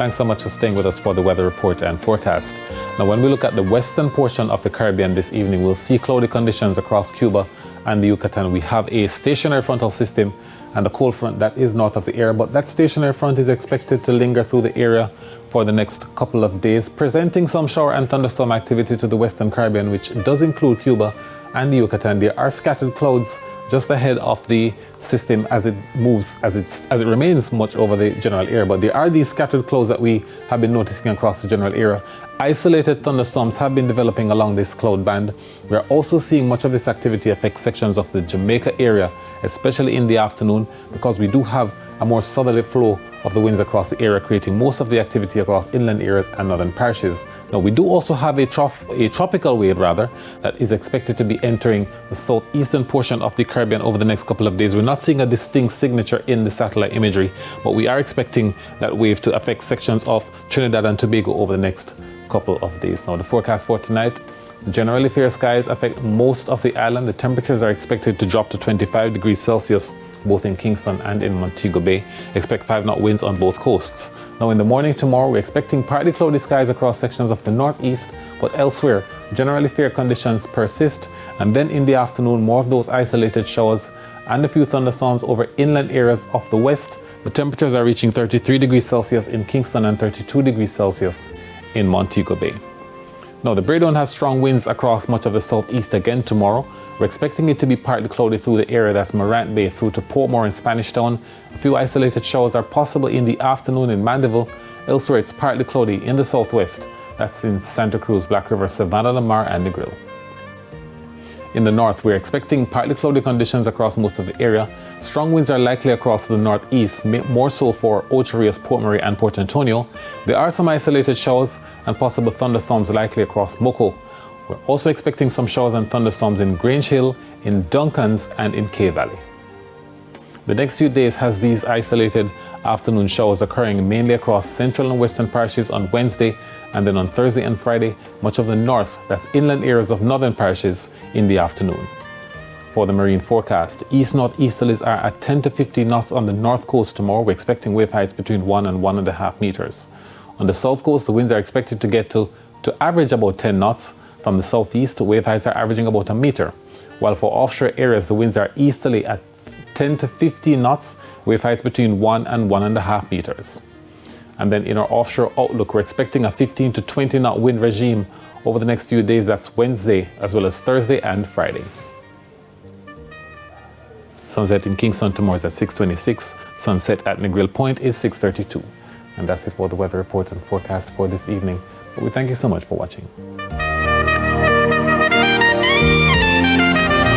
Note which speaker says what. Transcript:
Speaker 1: Thanks so much for staying with us for the weather report and forecast. Now, when we look at the western portion of the Caribbean this evening, we'll see cloudy conditions across Cuba and the Yucatan. We have a stationary frontal system and a cold front that is north of the area, but that stationary front is expected to linger through the area for the next couple of days, presenting some shower and thunderstorm activity to the western Caribbean, which does include Cuba and the Yucatan. There are scattered clouds just ahead of the system as it moves, as it remains much over the general area. But there are these scattered clouds that we have been noticing across the general area. Isolated thunderstorms have been developing along this cloud band. We are also seeing much of this activity affect sections of the Jamaica area, especially in the afternoon, because we do have a more southerly flow of the winds across the area, creating most of the activity across inland areas and northern parishes. Now, we do also have a tropical wave that is expected to be entering the southeastern portion of the Caribbean over the next couple of days. We're not seeing a distinct signature in the satellite imagery, but we are expecting that wave to affect sections of Trinidad and Tobago over the next couple of days. Now, the forecast for tonight: generally fair skies affect most of the island. The temperatures are expected to drop to 25 degrees Celsius both in Kingston and in Montego Bay. Expect 5-knot winds on both coasts. Now, in the morning tomorrow, we're expecting partly cloudy skies across sections of the northeast, but elsewhere, generally fair conditions persist. And then in the afternoon, more of those isolated showers and a few thunderstorms over inland areas of the west. The temperatures are reaching 33 degrees Celsius in Kingston and 32 degrees Celsius in Montego Bay. Now, the Braydon has strong winds across much of the southeast again tomorrow. We're expecting it to be partly cloudy through the area that's Morant Bay through to Portmore and Spanish Town. A few isolated showers are possible in the afternoon in Mandeville. Elsewhere, it's partly cloudy in the southwest. That's in Santa Cruz, Black River, Savannah, Lamar, and Negril. In the north, we're expecting partly cloudy conditions across most of the area. Strong winds are likely across the northeast, more so for Ocho Rios, Port Murray, and Port Antonio. There are some isolated showers and possible thunderstorms likely across Moco. We're also expecting some showers and thunderstorms in Grange Hill, in Duncans, and in Cay Valley. The next few days has these isolated afternoon showers occurring mainly across central and western parishes on Wednesday, and then on Thursday and Friday, much of the north, that's inland areas of northern parishes, in the afternoon. For the marine forecast, east-northeasterlies are at 10 to 15 knots on the north coast tomorrow. We're expecting wave heights between 1 and 1.5 meters. On the south coast, the winds are expected to get to average about 10 knots. From the southeast, wave heights are averaging about a meter, while for offshore areas, the winds are easterly at 10 to 15 knots, wave heights between 1 and 1.5 meters. And then in our offshore outlook, we're expecting a 15 to 20 knot wind regime over the next few days. That's Wednesday, as well as Thursday and Friday. Sunset in Kingston tomorrow is at 6:26. Sunset at Negril Point is 6:32. And that's it for the weather report and forecast for this evening. But we thank you so much for watching.